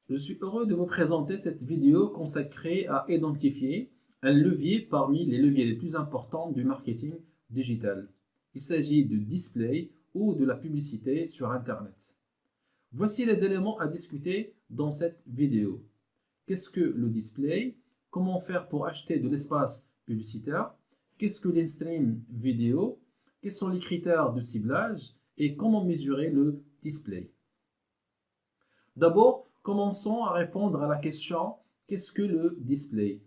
Je suis heureux de vous présenter cette vidéo consacrée à identifier un levier parmi les leviers les plus importants du marketing digital. Il s'agit de display ou de la publicité sur Internet. Voici les éléments à discuter dans cette vidéo. Qu'est-ce que le display? Comment faire pour acheter de l'espace publicitaire? Qu'est-ce que l'in-stream vidéo? Quels sont les critères de ciblage? Et comment mesurer le display? D'abord, commençons à répondre à la question qu'est-ce que le display?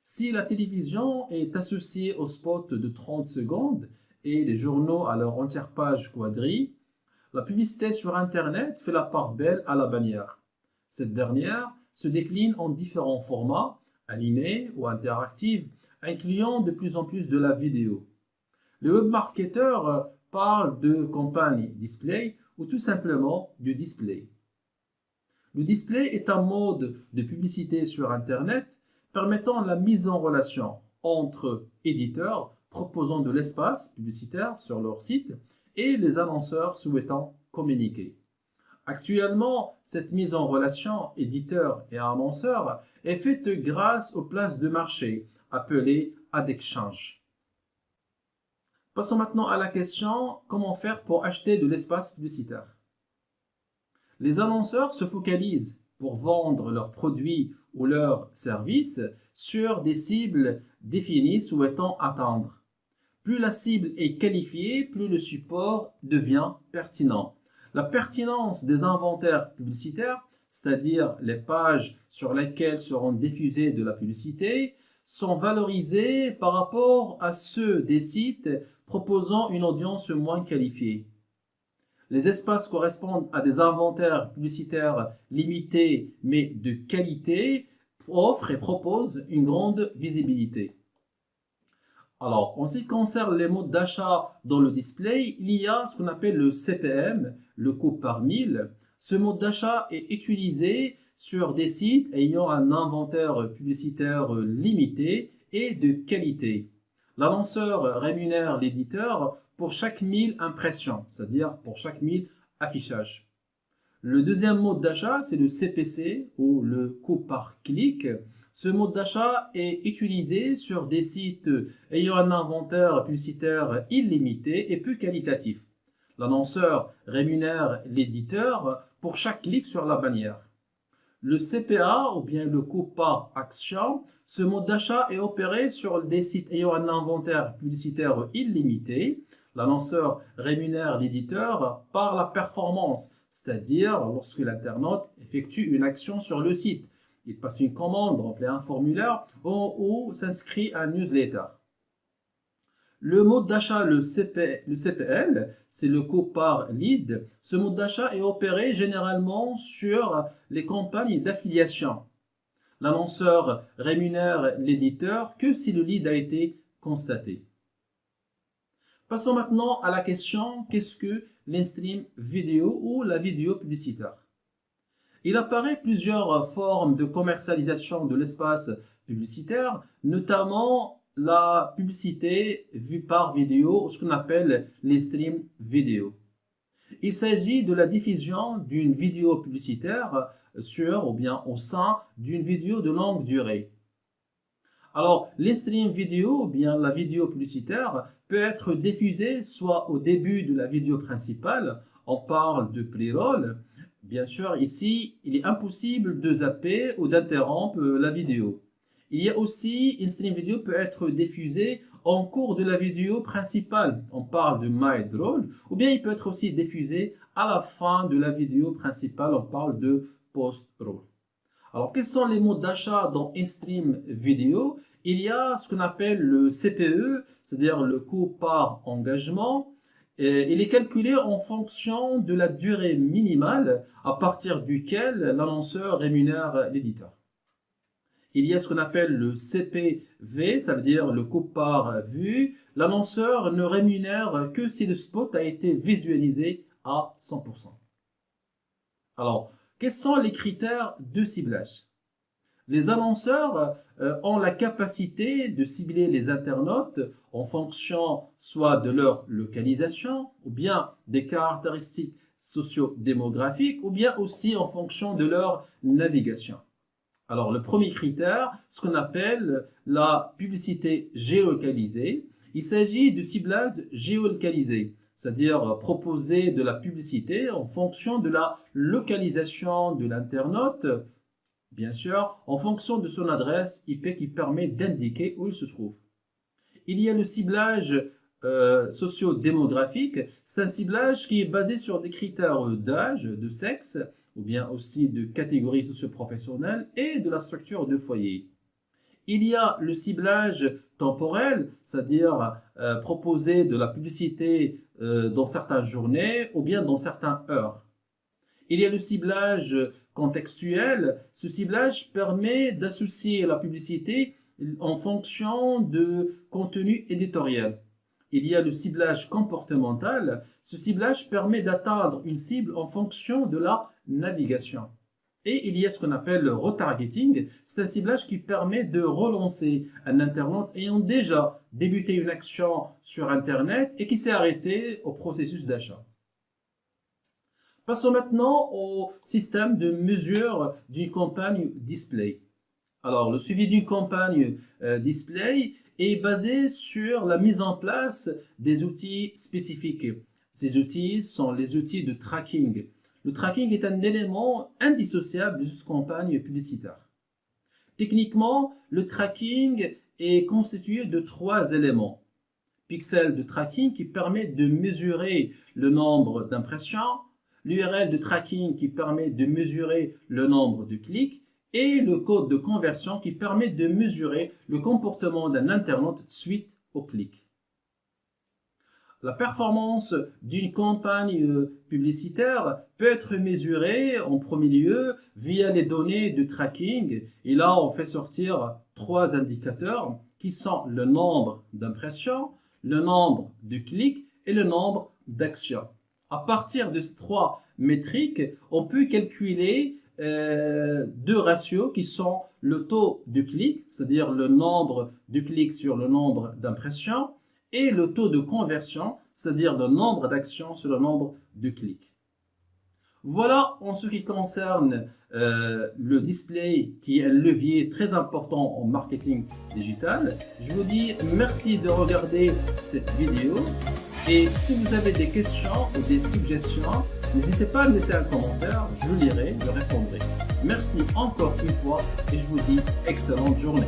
Si la télévision est associée au spot de 30 secondes et les journaux à leur entière page quadrille, la publicité sur Internet fait la part belle à la bannière. Cette dernière se décline en différents formats, animés ou interactifs, incluant de plus en plus de la vidéo. Les webmarketeurs parlent de campagne display ou tout simplement du display. Le display est un mode de publicité sur Internet permettant la mise en relation entre éditeurs proposant de l'espace publicitaire sur leur site et les annonceurs souhaitant communiquer. Actuellement, cette mise en relation éditeur et annonceur est faite grâce aux places de marché appelées ad exchange. Passons maintenant à la question comment faire pour acheter de l'espace publicitaire. Les annonceurs se focalisent pour vendre leurs produits ou leurs services sur des cibles définies souhaitant atteindre. Plus la cible est qualifiée, plus le support devient pertinent. La pertinence des inventaires publicitaires, c'est-à-dire les pages sur lesquelles seront diffusées de la publicité, sont valorisées par rapport à ceux des sites proposant une audience moins qualifiée. Les espaces correspondent à des inventaires publicitaires limités mais de qualité, offrent et proposent une grande visibilité. Alors, en ce qui concerne les modes d'achat dans le display, il y a ce qu'on appelle le CPM, le coût par mille. Ce mode d'achat est utilisé sur des sites ayant un inventaire publicitaire limité et de qualité. L'annonceur rémunère l'éditeur pour chaque 1000 impressions, c'est-à-dire pour chaque 1000 affichages. Le deuxième mode d'achat, c'est le CPC ou le coût par clic. Ce mode d'achat est utilisé sur des sites ayant un inventaire publicitaire illimité et peu qualitatif. L'annonceur rémunère l'éditeur pour chaque clic sur la bannière. Le CPA ou bien le coût par action, ce mode d'achat est opéré sur des sites ayant un inventaire publicitaire illimité. L'annonceur rémunère l'éditeur par la performance, c'est-à-dire lorsque l'internaute effectue une action sur le site. Il passe une commande, remplit un formulaire ou s'inscrit à un newsletter. Le mode d'achat, le CPL, c'est le coût par lead. Ce mode d'achat est opéré généralement sur les campagnes d'affiliation. L'annonceur rémunère l'éditeur que si le lead a été constaté. Passons maintenant à la question qu'est-ce que l'in-stream vidéo ou la vidéo publicitaire? Il apparaît plusieurs formes de commercialisation de l'espace publicitaire, notamment la publicité vue par vidéo, ce qu'on appelle les streams vidéo. Il s'agit de la diffusion d'une vidéo publicitaire sur ou bien au sein d'une vidéo de longue durée. Alors, les streams vidéo ou bien la vidéo publicitaire peut être diffusée soit au début de la vidéo principale, on parle de pré-roll. Bien sûr, ici, il est impossible de zapper ou d'interrompre la vidéo. Il y a aussi, une stream vidéo peut être diffusée en cours de la vidéo principale. On parle de mid-roll, ou bien il peut être aussi diffusé à la fin de la vidéo principale. On parle de post-roll. Alors, quels sont les modes d'achat dans in-stream vidéo? Il y a ce qu'on appelle le CPE, c'est-à-dire le coût par engagement. Et il est calculé en fonction de la durée minimale à partir duquel l'annonceur rémunère l'éditeur. Il y a ce qu'on appelle le CPV, ça veut dire le coût par vue. L'annonceur ne rémunère que si le spot a été visualisé à 100%. Alors, quels sont les critères de ciblage? Les annonceurs ont la capacité de cibler les internautes en fonction soit de leur localisation ou bien des caractéristiques socio-démographiques ou bien aussi en fonction de leur navigation. Alors, le premier critère, ce qu'on appelle la publicité géolocalisée. Il s'agit du ciblage géolocalisé, c'est-à-dire proposer de la publicité en fonction de la localisation de l'internaute, bien sûr, en fonction de son adresse IP qui permet d'indiquer où il se trouve. Il y a le ciblage socio-démographique. C'est un ciblage qui est basé sur des critères d'âge, de sexe, ou bien aussi de catégorie socio-professionnelle et de la structure de foyer. Il y a le ciblage temporel, c'est-à-dire proposer de la publicité dans certaines journées ou bien dans certaines heures. Il y a le ciblage contextuel. Ce ciblage permet d'associer la publicité en fonction de contenu éditorial. Il y a le ciblage comportemental. Ce ciblage permet d'atteindre une cible en fonction de la navigation. Et il y a ce qu'on appelle le retargeting. C'est un ciblage qui permet de relancer un internaute ayant déjà débuté une action sur Internet et qui s'est arrêté au processus d'achat. Passons maintenant au système de mesure d'une campagne display. Alors, le suivi d'une campagne display est basé sur la mise en place des outils spécifiques. Ces outils sont les outils de tracking. Le tracking est un élément indissociable de toute campagne publicitaire. Techniquement, le tracking est constitué de 3 éléments. Pixel de tracking qui permet de mesurer le nombre d'impressions, l'URL de tracking qui permet de mesurer le nombre de clics et le code de conversion qui permet de mesurer le comportement d'un internaute suite au clic. La performance d'une campagne publicitaire peut être mesurée en premier lieu via les données de tracking. Et là, on fait sortir 3 indicateurs qui sont le nombre d'impressions, le nombre de clics et le nombre d'actions. À partir de ces 3 métriques, on peut calculer 2 ratios qui sont le taux de clic, c'est-à-dire le nombre de clics sur le nombre d'impressions, et le taux de conversion, c'est-à-dire le nombre d'actions sur le nombre de clics. Voilà en ce qui concerne le display qui est un levier très important en marketing digital. Je vous dis merci de regarder cette vidéo et si vous avez des questions ou des suggestions, n'hésitez pas à me laisser un commentaire, je lirai, je répondrai. Merci encore une fois et je vous dis excellente journée.